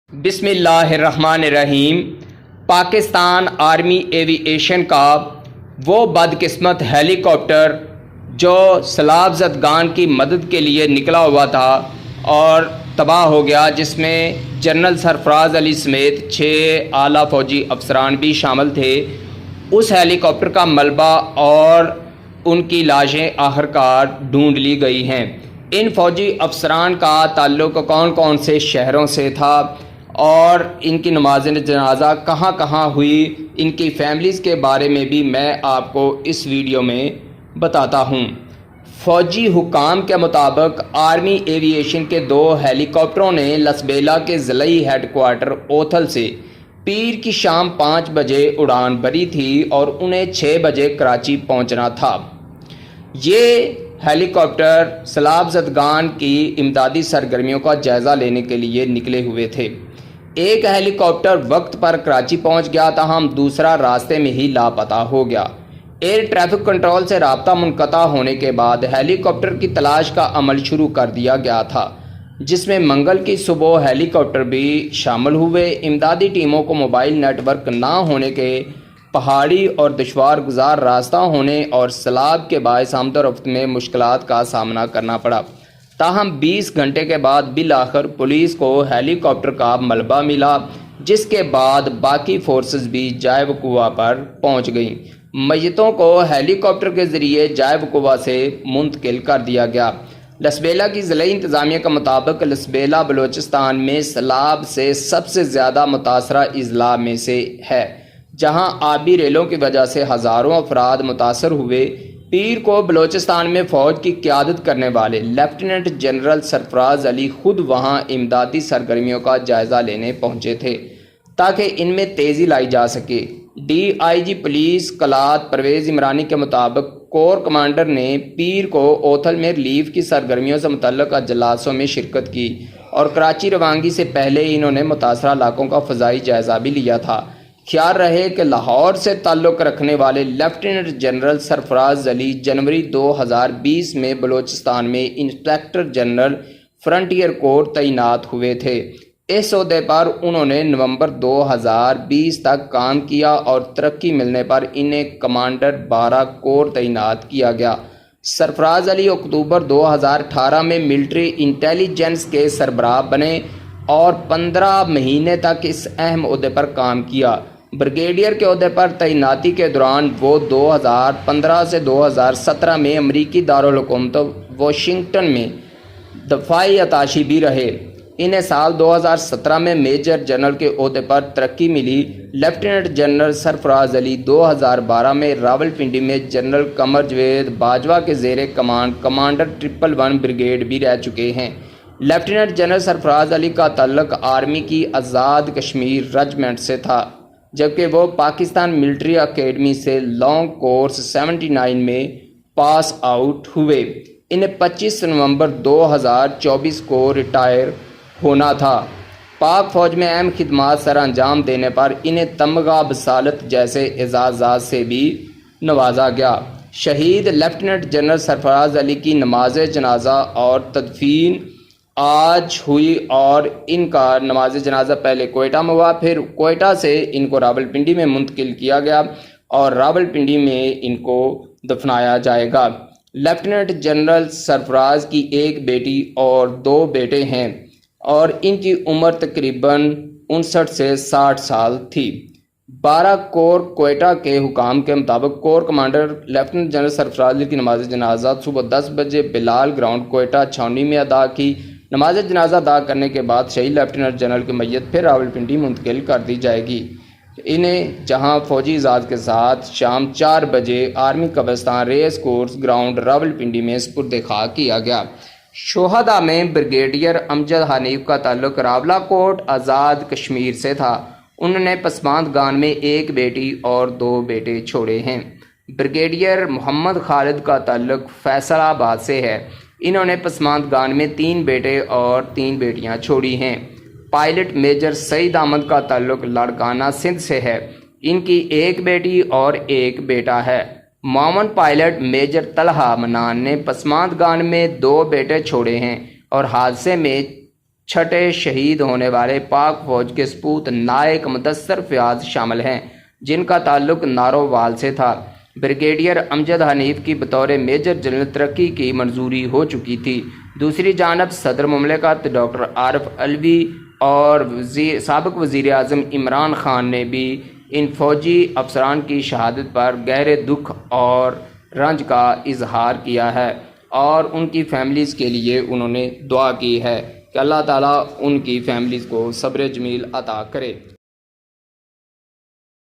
بسم اللہ الرحمن الرحیم۔ پاکستان آرمی ایوی ایشن کا وہ بدقسمت ہیلی کاپٹر جو سیلاب زدگان کی مدد کے لیے نکلا ہوا تھا اور تباہ ہو گیا، جس میں جنرل سرفراز علی سمیت 6 اعلیٰ فوجی افسران بھی شامل تھے، اس ہیلی کاپٹر کا ملبہ اور ان کی لاشیں آخرکار ڈھونڈ لی گئی ہیں۔ ان فوجی افسران کا تعلق کون کون سے شہروں سے تھا اور ان کی نماز جنازہ کہاں کہاں ہوئی، ان کی فیملیز کے بارے میں بھی میں آپ کو اس ویڈیو میں بتاتا ہوں۔ فوجی حکام کے مطابق آرمی ایوی ایشن کے 2 ہیلی کاپٹروں نے لسبیلا کے ضلعی ہیڈ کوارٹر اوتھل سے پیر کی شام 5 بجے اڑان بھری تھی اور انہیں 6 بجے کراچی پہنچنا تھا۔ یہ ہیلی کاپٹر سیلاب زدگان کی امدادی سرگرمیوں کا جائزہ لینے کے لیے نکلے ہوئے تھے۔ ایک ہیلی کاپٹر وقت پر کراچی پہنچ گیا، تاہم دوسرا راستے میں ہی لاپتہ ہو گیا۔ ایئر ٹریفک کنٹرول سے رابطہ منقطع ہونے کے بعد ہیلی کاپٹر کی تلاش کا عمل شروع کر دیا گیا تھا، جس میں منگل کی صبح ہیلی کاپٹر بھی شامل ہوئے۔ امدادی ٹیموں کو موبائل نیٹ ورک نہ ہونے کے، پہاڑی اور دشوار گزار راستہ ہونے اور سیلاب کے باعث آمد و رفت میں مشکلات کا سامنا کرنا پڑا، تاہم 20 گھنٹے کے بعد بالآخر پولیس کو ہیلی کاپٹر کا ملبہ ملا، جس کے بعد باقی فورسز بھی جائے وقوع پر پہنچ گئیں۔ میتوں کو ہیلی کاپٹر کے ذریعے جائے وقوع سے منتقل کر دیا گیا۔ لسبیلا کی ضلعی انتظامیہ کے مطابق لسبیلا بلوچستان میں سیلاب سے سب سے زیادہ متاثرہ اضلاع میں سے ہے، جہاں آبی ریلوں کی وجہ سے ہزاروں افراد متاثر ہوئے۔ پیر کو بلوچستان میں فوج کی قیادت کرنے والے لیفٹیننٹ جنرل سرفراز علی خود وہاں امدادی سرگرمیوں کا جائزہ لینے پہنچے تھے تاکہ ان میں تیزی لائی جا سکے۔ D I G police Kalat Parvez Umrani کے مطابق کور کمانڈر نے پیر کو اوتھل میں ریلیف کی سرگرمیوں سے متعلق اجلاسوں میں شرکت کی اور کراچی روانگی سے پہلے انہوں نے متاثرہ علاقوں کا فضائی جائزہ بھی لیا تھا۔ خیال رہے کہ لاہور سے تعلق رکھنے والے لیفٹیننٹ جنرل سرفراز علی جنوری 2020 میں بلوچستان میں انسپکٹر جنرل فرنٹیئر کور تعینات ہوئے تھے۔ اس عہدے پر انہوں نے نومبر 2020 تک کام کیا اور ترقی ملنے پر انہیں کمانڈر 12 کور تعینات کیا گیا۔ سرفراز علی اکتوبر 2018 میں ملٹری انٹیلیجنس کے سربراہ بنے اور 15 مہینے تک اس اہم عہدے پر کام کیا۔ بریگیڈیئر کے عہدے پر تعیناتی کے دوران وہ 2015 سے 2017 میں امریکی دارالحکومت واشنگٹن میں دفاعی اتاشی بھی رہے۔ انہیں سال 2017 میں میجر جنرل کے عہدے پر ترقی ملی۔ لیفٹیننٹ جنرل سرفراز علی 2012 میں راولپنڈی میں جنرل قمر جاوید باجوہ کے زیر کمان کمانڈر 111 بریگیڈ بھی رہ چکے ہیں۔ لیفٹیننٹ جنرل سرفراز علی کا تعلق آرمی کی آزاد کشمیر رجمنٹ سے تھا، جبکہ وہ پاکستان ملٹری اکیڈمی سے لانگ کورس 79 میں پاس آؤٹ ہوئے۔ انہیں 25 نومبر 2024 کو ریٹائر ہونا تھا۔ پاک فوج میں اہم خدمات سر انجام دینے پر انہیں تمغہ بصالت جیسے اعزازات سے بھی نوازا گیا۔ شہید لیفٹیننٹ جنرل سرفراز علی کی نماز جنازہ اور تدفین آج ہوئی اور ان کا نماز جنازہ پہلے کوئٹہ میں ہوا، پھر کوئٹہ سے ان کو راولپنڈی میں منتقل کیا گیا اور راولپنڈی میں ان کو دفنایا جائے گا۔ لیفٹیننٹ جنرل سرفراز کی ایک بیٹی اور 2 بیٹے ہیں اور ان کی عمر تقریباً 59 سے 60 سال تھی۔ 12 کور کوئٹہ کے حکام کے مطابق کور کمانڈر لیفٹیننٹ جنرل سرفراز علی کی نماز جنازہ صبح 10 بجے بلال گراؤنڈ کوئٹہ چھاؤنی میں ادا کی۔ نماز جنازہ ادا کرنے کے بعد شہید لیفٹیننٹ جنرل کی میت پھر راولپنڈی منتقل کر دی جائے گی۔ انہیں جہاں فوجی اعزاز کے ساتھ شام 4 بجے آرمی قبرستان ریس کورس گراؤنڈ راولپنڈی میں سپرد خاک کیا گیا۔ شہداء میں بریگیڈیئر امجد حنیف کا تعلق راولہ کوٹ آزاد کشمیر سے تھا۔ انہوں نے پسماندگان میں 1 بیٹی اور 2 بیٹے چھوڑے ہیں۔ بریگیڈیئر محمد خالد کا تعلق فیصل آباد سے ہے۔ انہوں نے پسماندگان میں 3 بیٹے اور 3 بیٹیاں چھوڑی ہیں۔ پائلٹ میجر سعید احمد کا تعلق لاڑکانہ سندھ سے ہے۔ ان کی 1 بیٹی اور 1 بیٹا ہے۔ معاون پائلٹ میجر طلحہ منان نے پسماندگان میں 2 بیٹے چھوڑے ہیں اور حادثے میں چھٹے شہید ہونے والے پاک فوج کے سپوت نائک مدثر فیاض شامل ہیں، جن کا تعلق نارووال سے تھا۔ بریگیڈیئر امجد حنیف کی بطور میجر جنرل ترقی کی منظوری ہو چکی تھی۔ دوسری جانب صدر مملکت ڈاکٹر عارف علوی اور سابق وزیر اعظم عمران خان نے بھی ان فوجی افسران کی شہادت پر گہرے دکھ اور رنج کا اظہار کیا ہے اور ان کی فیملیز کے لیے انہوں نے دعا کی ہے کہ اللہ تعالیٰ ان کی فیملیز کو صبر جمیل عطا کرے۔